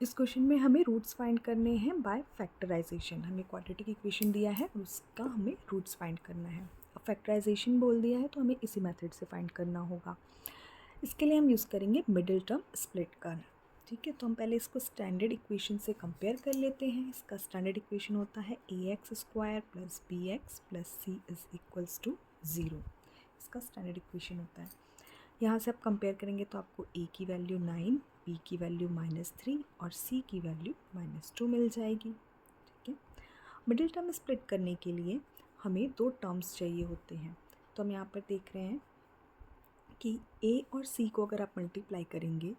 इस क्वेश्चन में हमें रूट्स फाइंड करने हैं बाय फैक्टराइजेशन। हमें क्वाड्रेटिक इक्वेशन दिया है और उसका हमें रूट्स फाइंड करना है। अब फैक्टराइजेशन बोल दिया है तो हमें इसी मेथड से फाइंड करना होगा। इसके लिए हम यूज़ करेंगे मिडिल टर्म स्प्लिट का। ठीक है, तो हम पहले इसको स्टैंडर्ड इक्वेशन से कंपेयर कर लेते हैं। इसका स्टैंडर्ड इक्वेशन होता है ax² + bx + c = 0। इसका स्टैंडर्ड इक्वेशन होता है। यहाँ से आप कंपेयर करेंगे तो आपको a की वैल्यू 9, b की वैल्यू -3 और c की वैल्यू -2 मिल जाएगी। ठीक है, मिडिल टर्म स्प्लिट करने के लिए हमें दो टर्म्स चाहिए होते हैं। तो हम यहाँ पर देख रहे हैं कि a और c को अगर आप मल्टीप्लाई करेंगे,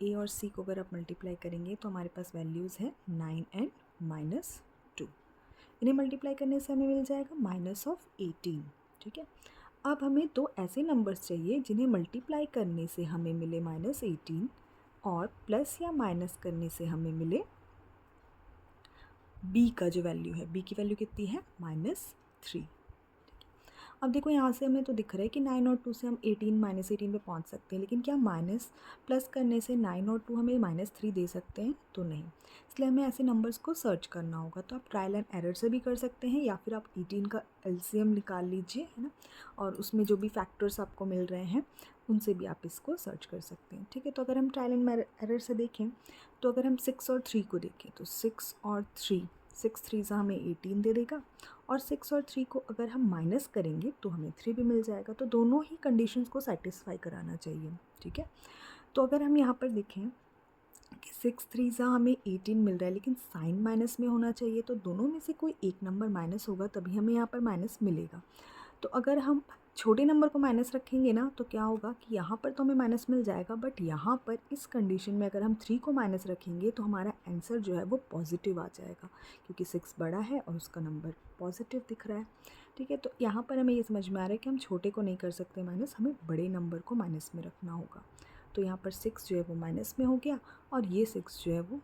a और c को अगर आप मल्टीप्लाई करेंगे तो हमारे पास वैल्यूज़ हैं 9 एंड -2। इन्हें मल्टीप्लाई करने से हमें मिल जाएगा -18। ठीक है, अब हमें दो ऐसे नंबर्स चाहिए जिन्हें मल्टीप्लाई करने से हमें मिले -18 और प्लस या माइनस करने से हमें मिले b का जो वैल्यू है, b की वैल्यू कितनी है -3। अब देखो यहाँ से हमें तो दिख रहा है कि 9 और 2 से हम 18 -18 पे पहुँच सकते हैं, लेकिन क्या माइनस प्लस करने से 9 और 2 हमें -3 दे सकते हैं? तो नहीं। इसलिए हमें ऐसे नंबर्स को सर्च करना होगा। तो आप ट्रायल एंड एरर से भी कर सकते हैं या फिर आप 18 का एलसीएम निकाल लीजिए, है ना, और उसमें जो भी फैक्टर्स आपको मिल रहे हैं उनसे भी आप इसको सर्च कर सकते हैं। ठीक है, तो अगर हम ट्रायल एंड एरर से देखें तो अगर हम 6 और 3 को देखें तो 6 और 3, 6 3 से हमें 18 दे देगा और 6 और 3 को अगर हम माइनस करेंगे तो हमें 3 भी मिल जाएगा। तो दोनों ही कंडीशंस को सेटिस्फाई कराना चाहिए। ठीक है, तो अगर हम यहाँ पर देखें कि 6 3 से हमें 18 मिल रहा है लेकिन साइन माइनस में होना चाहिए, तो दोनों में से कोई एक नंबर माइनस होगा तभी हमें यहाँ पर माइनस मिलेगा। तो अगर हम छोटे नंबर को माइनस रखेंगे ना तो क्या होगा कि यहाँ पर तो हमें माइनस मिल जाएगा, बट यहाँ पर इस कंडीशन में अगर हम 3 को माइनस रखेंगे तो हमारा आंसर जो है वो पॉजिटिव आ जाएगा, क्योंकि 6 बड़ा है और उसका नंबर पॉजिटिव दिख रहा है। ठीक है, तो यहाँ पर हमें ये समझ में आ रहा है कि हम छोटे को नहीं कर सकते माइनस, हमें बड़े नंबर को माइनस में रखना होगा। तो यहाँ पर 6 जो है वो माइनस में हो गया और ये 6 जो है वो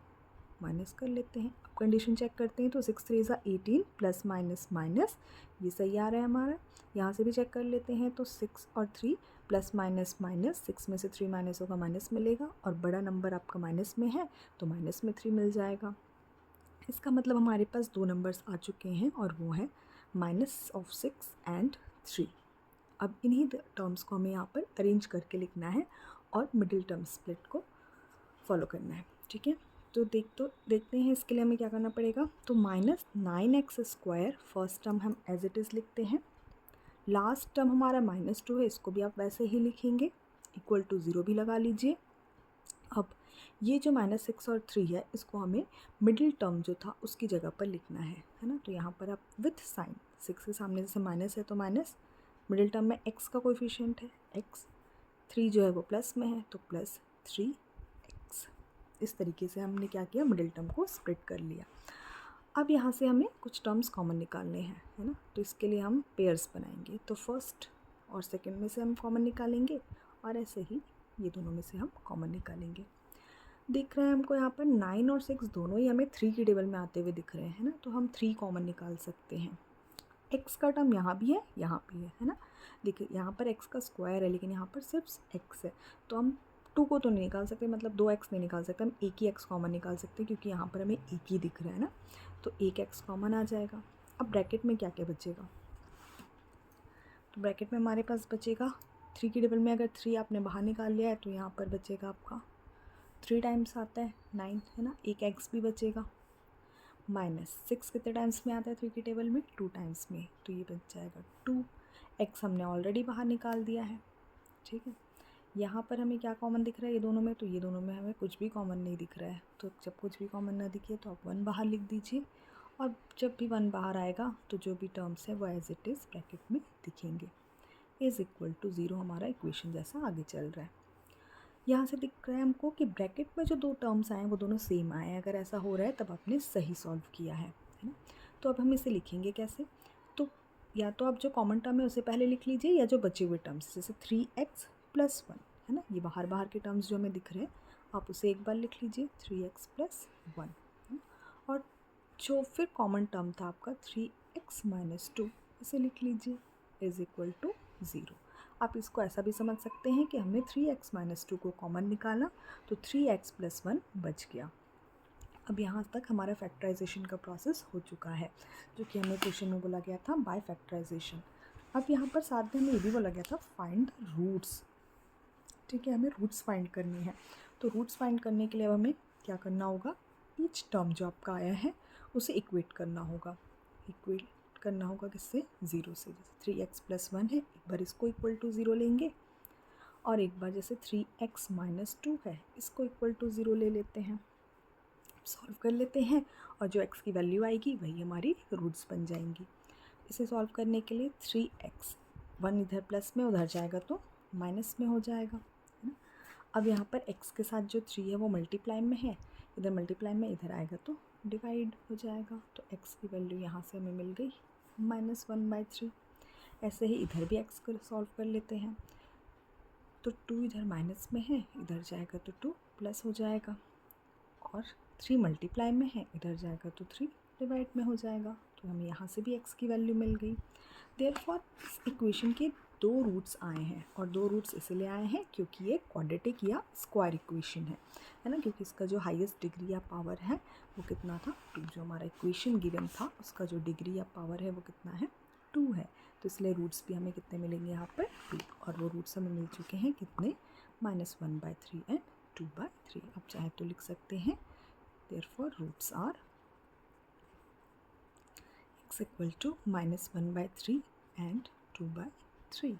माइनस कर लेते हैं। अब कंडीशन चेक करते हैं तो 6 3 = 18 प्लस माइनस माइनस, ये सही आ रहा है हमारा। यहाँ से भी चेक कर लेते हैं तो 6 और 3 प्लस माइनस माइनस, 6 में से 3 माइनस होगा माइनस मिलेगा और बड़ा नंबर आपका माइनस में है तो माइनस में 3 मिल जाएगा। इसका मतलब हमारे पास दो नंबर्स आ चुके हैं और वो है -6 एंड 3। अब इन्हीं टर्म्स को हमें यहाँ पर अरेंज करके लिखना है और मिडिल टर्म स्प्लिट को फॉलो करना है। ठीक है, तो देखते हैं इसके लिए हमें क्या करना पड़ेगा। तो -9x² फर्स्ट टर्म हम एज इट इज़ लिखते हैं। लास्ट टर्म हमारा -2 है, इसको भी आप वैसे ही लिखेंगे, इक्वल टू 0 भी लगा लीजिए। अब ये जो -6 और 3 है इसको हमें मिडिल टर्म जो था उसकी जगह पर लिखना है ना। तो यहाँ पर आप विथ साइन, 6 के सामने जैसे माइनस है तो माइनस, मिडिल टर्म में x का कोएफिशिएंट है x, 3 जो है वो प्लस में है तो +3x। इस तरीके से हमने क्या किया, मिडिल टर्म को स्प्लिट कर लिया। अब यहाँ से हमें कुछ टर्म्स कॉमन निकालने हैं, है ना। तो इसके लिए हम पेयर्स बनाएंगे। तो फर्स्ट और सेकंड में से हम कॉमन निकालेंगे और ऐसे ही ये दोनों में से हम कॉमन निकालेंगे। दिख रहा है हमको यहाँ पर 9 और 6 दोनों ही हमें 3 की टेबल में आते हुए दिख रहे हैं, है ना। तो हम 3 कॉमन निकाल सकते हैं। x का टर्म यहाँ भी है ना। देखिए यहाँ पर x का स्क्वायर है लेकिन यहाँ पर सिर्फ x है, तो हम 2 को तो नहीं निकाल सकते, मतलब 2x नहीं निकाल सकते, हम एक ही x कॉमन निकाल सकते हैं क्योंकि यहाँ पर हमें एक ही दिख रहा है ना। तो एक x कॉमन आ जाएगा। अब ब्रैकेट में क्या क्या बचेगा, तो ब्रैकेट में हमारे पास बचेगा 3 की टेबल में अगर 3 आपने बाहर निकाल लिया है तो यहाँ पर बचेगा आपका 3 टाइम्स आता है 9, है ना। एक x भी बचेगा। -6 कितने टाइम्स में आता है 3 की टेबल में, 2 टाइम्स में, तो ये बच जाएगा 2x हमने ऑलरेडी बाहर निकाल दिया है। ठीक है, यहाँ पर हमें क्या कॉमन दिख रहा है ये दोनों में, तो ये दोनों में हमें कुछ भी कॉमन नहीं दिख रहा है। तो जब कुछ भी कॉमन ना दिखे तो आप 1 बाहर लिख दीजिए और जब भी 1 बाहर आएगा तो जो भी टर्म्स है वो एज इट इज़ ब्रैकेट में दिखेंगे। = 0 हमारा इक्वेशन जैसा आगे चल रहा है। यहाँ से दिख रहा है हमको कि ब्रैकेट में जो दो टर्म्स आए हैं वो दोनों सेम आए हैं। अगर ऐसा हो रहा है तब आपने सही सॉल्व किया है ना। तो अब हम इसे लिखेंगे कैसे, तो या तो आप जो कॉमन टर्म है उसे पहले लिख लीजिए या जो बचे हुए टर्म्स जैसे 3x + 1, है ना। ये बाहर के टर्म्स जो हमें दिख रहे हैं आप उसे एक बार लिख लीजिए 3x + 1, और जो फिर कॉमन टर्म था आपका 3x - 2 इसे लिख लीजिए = 0। आप इसको ऐसा भी समझ सकते हैं कि हमने 3x - 2 को कॉमन निकाला तो 3x + 1 बच गया। अब यहाँ तक हमारा फैक्टराइजेशन का प्रोसेस हो चुका है, जो कि हमें क्वेश्चन में बोला गया था बाय फैक्टराइजेशन। अब यहाँ पर साथ में हमें ये भी बोला गया था फाइंड द रूट्स। ठीक है, हमें रूट्स फाइंड करनी है। तो रूट्स फाइंड करने के लिए अब हमें क्या करना होगा, ईच टर्म जो आपका आया है उसे इक्वेट करना होगा। इक्वेट करना होगा किससे, 0 से। जैसे 3x + 1 है, एक बार इसको इक्वल टू 0 लेंगे, और एक बार जैसे 3x - 2 है, इसको इक्वल टू 0 ले लेते हैं, सॉल्व कर लेते हैं, और जो x की वैल्यू आएगी वही हमारी रूट्स बन जाएंगी। इसे सॉल्व करने के लिए 3x, 1 इधर प्लस में, उधर जाएगा तो माइनस में हो जाएगा, है ना। अब यहाँ पर x के साथ जो 3 है वो मल्टीप्लाई में है, इधर मल्टीप्लाई में, इधर आएगा तो डिवाइड हो जाएगा। तो x की वैल्यू यहाँ से हमें मिल गई -1/3। ऐसे ही इधर भी x को सॉल्व कर लेते हैं। तो 2 इधर माइनस में है, इधर जाएगा तो 2 प्लस हो जाएगा, और 3 मल्टीप्लाई में है, इधर जाएगा तो 3 डिवाइड में हो जाएगा। तो हमें यहाँ से भी x की वैल्यू मिल गई। देयरफॉर इस इक्वेशन के 2 रूट्स आए हैं, और 2 रूट्स इसलिए आए हैं क्योंकि ये क्वाड्रेटिक या स्क्वायर इक्वेशन है ना, क्योंकि इसका जो हाईएस्ट डिग्री या पावर है वो कितना था, 2। जो हमारा इक्वेशन गिवन था उसका जो डिग्री या पावर है वो कितना है, 2 है। तो इसलिए रूट्स भी हमें कितने मिलेंगे यहाँ पर, 2, और वो रूट्स हमें मिल चुके हैं कितने, -1/3 एंड 2/3। आप चाहे तो लिख सकते हैं therefore roots are x = -1/3 and 2/3।